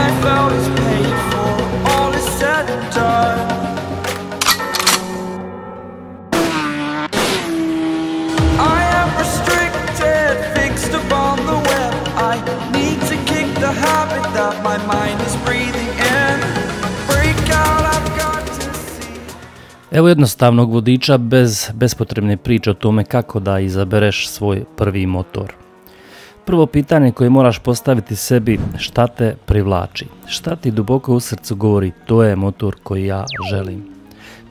life out is paid for, all is said and done. I am restricted, fixed upon the web. I need to kick the habit that my mind is breathing in. Break out, I've got to see. Evo jednostavnog vodiča bez bespotrebne priče o tome kako da izabereš svoj prvi motor. Prvo pitanje koje moraš postaviti sebi, šta te privlači? Šta ti duboko u srcu govori, to je motor koji ja želim?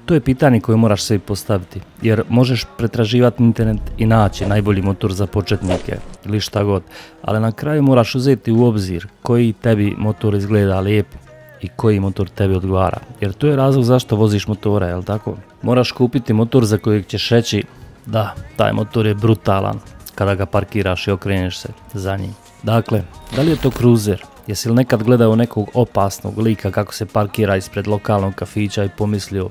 To je pitanje koje moraš sebi postaviti, jer možeš pretraživati internet i naći najbolji motor za početnike ili šta god, ali na kraju moraš uzeti u obzir koji tebi motor izgleda lijepo i koji motor tebi odgovara, jer to je razlog zašto voziš motore, jel tako? Moraš kupiti motor za kojeg ćeš reći da, taj motor je brutalan kada ga parkiraš i okreneš se za njim. Dakle, da li je to cruiser? Jesi li nekad gledao nekog opasnog lika kako se parkira ispred lokalnog kafića i pomislio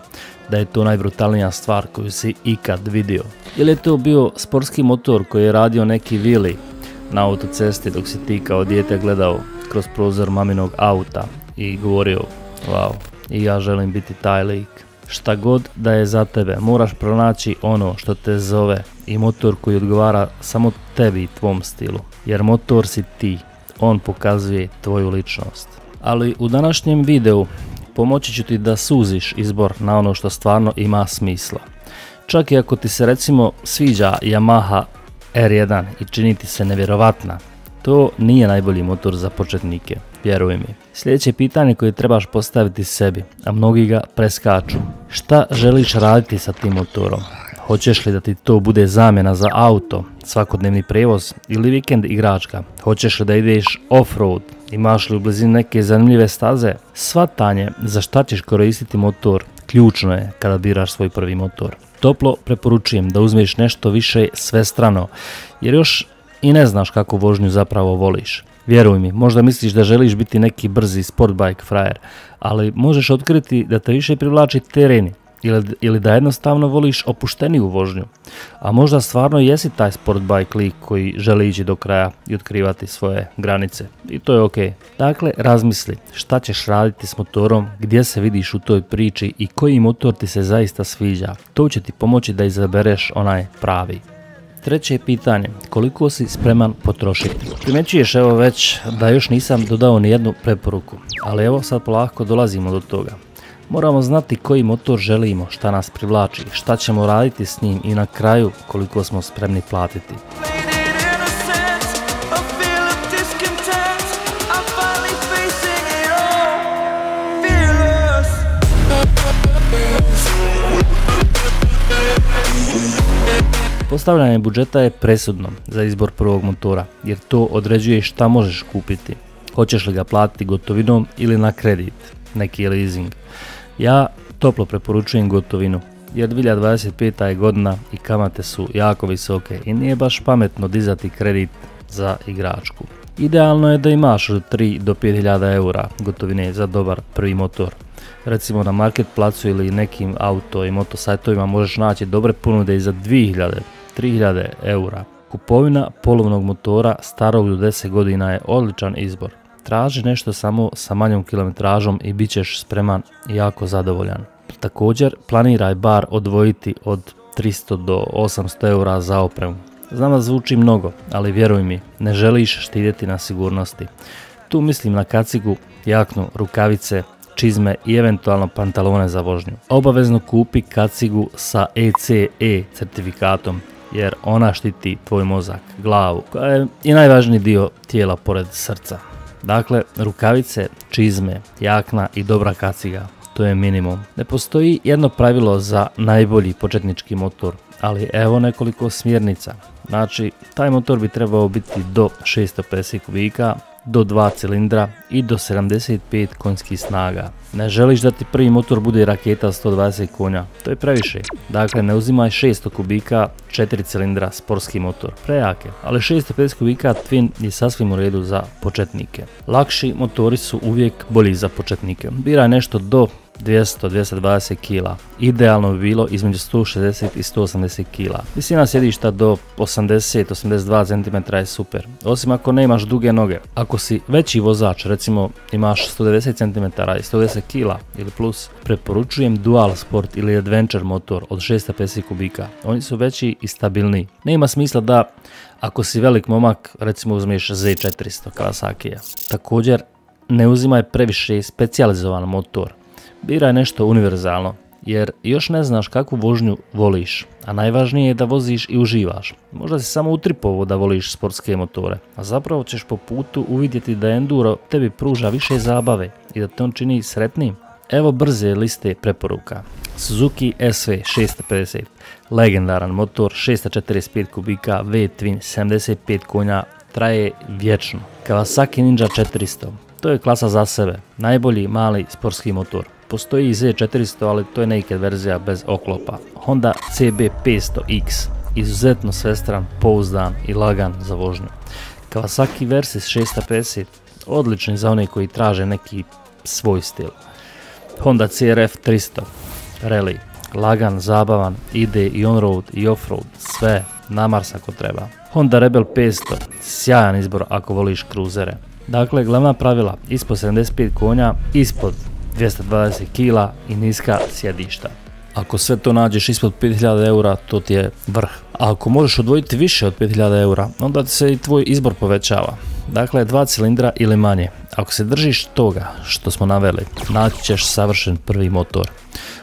da je to najbrutalnija stvar koju si ikad vidio? Ili je to bio sportski motor koji je radio neki vili na autocesti dok si ti kao dijete gledao kroz prozor maminog auta i govorio, wow, i ja želim biti taj lik. Šta god da je za tebe, moraš pronaći ono što te zove i motor koji odgovara samo tebi i tvom stilu, jer motor si ti, on pokazuje tvoju ličnost. Ali u današnjem videu pomoći ću ti da suziš izbor na ono što stvarno ima smisla. Čak i ako ti se recimo sviđa Yamaha R1 i čini ti se nevjerovatna, to nije najbolji motor za početnike, vjeruj mi. Sljedeće pitanje koje trebaš postaviti sebi, a mnogi ga preskaču. Šta želiš raditi sa tim motorom? Hoćeš li da ti to bude zamjena za auto, svakodnevni prijevoz ili vikend igračka? Hoćeš li da ideš off-road? Imaš li u blizini neke zanimljive staze? Shvatanje za šta ćeš koristiti motor ključno je kada biraš svoj prvi motor. Toplo preporučujem da uzmeš nešto više svestrano, jer još i ne znaš kako vožnju zapravo voliš. Vjeruj mi, možda misliš da želiš biti neki brzi sportbike frajer, ali možeš otkriti da te više privlači tereni ili da jednostavno voliš opušteniju vožnju. A možda stvarno jesi taj sportbike lik koji želi ići do kraja i otkrivati svoje granice. I to je ok. Dakle, razmisli šta ćeš raditi s motorom, gdje se vidiš u toj priči i koji motor ti se zaista sviđa. To će ti pomoći da izabereš onaj pravi. Treće pitanje, koliko si spreman potrošiti? Primjećuješ evo već da još nisam dodao ni jednu preporuku, ali evo sad polako dolazimo do toga. Moramo znati koji motor želimo, šta nas privlači, šta ćemo raditi s njim i na kraju koliko smo spremni platiti. Postavljanje budžeta je presudno za izbor prvog motora, jer to određuje šta možeš kupiti. Hoćeš li ga platiti gotovinom ili na kredit, neki leasing. Ja toplo preporučujem gotovinu, jer 2025. je godina i kamate su jako visoke i nije baš pametno dizati kredit za igračku. Idealno je da imaš od 3 do 5.000 eura gotovine za dobar prvi motor. Recimo na Marketplacu ili nekim auto i moto sajtovima možeš naći dobre ponude i za 2.000-3.000 eura. Kupovina polovnog motora starog do 10 godina je odličan izbor. Traži nešto samo sa manjom kilometražom i bit ćeš spreman i jako zadovoljan. Također planiraj bar odvojiti od 300 do 800 eura za opremu. Znam da zvuči mnogo, ali vjeruj mi, ne želiš štedjeti na sigurnosti. Tu mislim na kacigu, jaknu, rukavice, čizme i eventualno pantalone za vožnju. Obavezno kupi kacigu sa ECE certifikatom, jer ona štiti tvoj mozak, glavu, koja je i najvažniji dio tijela pored srca. Dakle, rukavice, čizme, jakna i dobra kaciga, to je minimum. Ne postoji jedno pravilo za najbolji početnički motor, ali evo nekoliko smjernica. Znači, taj motor bi trebao biti do 650 kubika, do 2 cilindra i do 75 konjskih snaga. Ne želiš da ti prvi motor bude raketa 120 konja, to je previše. Dakle, ne uzimaj 600 kubika 4 cilindra sportski motor, prejake, ali 650 kubika Twin je sasvim u redu za početnike. Lakši motori su uvijek bolji za početnike. Biraj nešto do 200-220 kg. Idealno bi bilo između 160 i 180 kg. Visina sjedišta do 80-82 cm je super, osim ako ne imaš duge noge. Ako si veći vozač, recimo imaš 190 cm i 110 kg ili plus, preporučujem Dual Sport ili Adventure motor od 650 kubika. Oni su veći i stabilniji. Nema smisla da ako si velik momak, recimo uzmeš Z400 Kawasakija. Također, ne uzimaj previše specijalizovan motor. Biraj nešto univerzalno, jer još ne znaš kakvu vožnju voliš, a najvažnije je da voziš i uživaš. Možda si samo utripovo da voliš sportske motore, a zapravo ćeš po putu uvidjeti da enduro tebi pruža više zabave i da te on čini sretnim. Evo brze liste preporuka. Suzuki SV 650, legendaran motor, 645 kubika, V-twin, 75 konja, traje vječno. Kawasaki Ninja 400, to je klasa za sebe, najbolji mali sportski motor. Postoji i Z400, ali to je naked verzija bez oklopa. Honda CB500X, izuzetno svestran, pouzdan i lagan za vožnju. Kawasaki Versys 650, odlični za one koji traže neki svoj stil. Honda CRF 300, rally, lagan, zabavan, ide i on-road i off-road, sve, na Mars ako treba. Honda Rebel 500, sjajan izbor ako voliš kruzere. Dakle, glavna pravila, ispod 75 konja, ispod 220 kg i niska sjedišta. Ako sve to nađeš ispod 5000 eura, to ti je vrh. A ako možeš odvojiti više od 5000 eura, onda ti se i tvoj izbor povećava. Dakle, 2 cilindra ili manje. Ako se držiš toga što smo naveli, naći ćeš savršen prvi motor.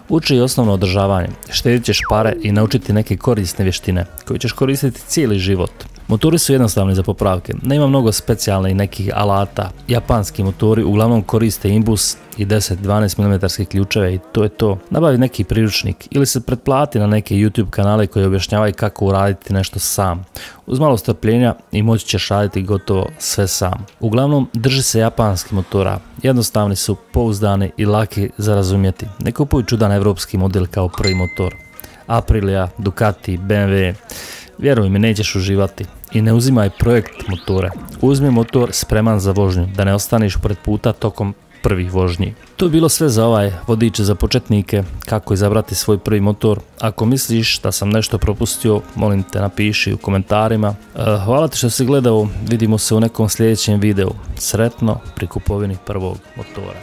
Uči osnovno održavanje, štedit ćeš pare i naučiti neke korisne vještine koje ćeš koristiti cijeli život. Motori su jednostavni za popravke, nema mnogo specijalnih nekih alata. Japanski motori uglavnom koriste imbus i 10-12 mm ključeve i to je to. Nabavi neki priručnik ili se pretplati na neke YouTube kanale koji objašnjavaju kako uraditi nešto sam. Uz malo strpljenja i moći ćeš raditi gotovo sve sam. Uglavnom drži se japanskih motora, jednostavni su, pouzdani i laki za razumjeti. Ne kupuj čudan evropski model kao prvi motor. Aprilia, Ducati, BMW. Vjeruj mi, nećeš uživati. I ne uzimaj projekt motore. Uzmi motor spreman za vožnju, da ne ostaneš pred puta tokom prvih vožnji. To je bilo sve za ovaj vodič za početnike, kako izabrati svoj prvi motor. Ako misliš da sam nešto propustio, molim te napiši u komentarima. Hvala ti što si gledao, vidimo se u nekom sljedećem videu. Sretno pri kupovini prvog motora.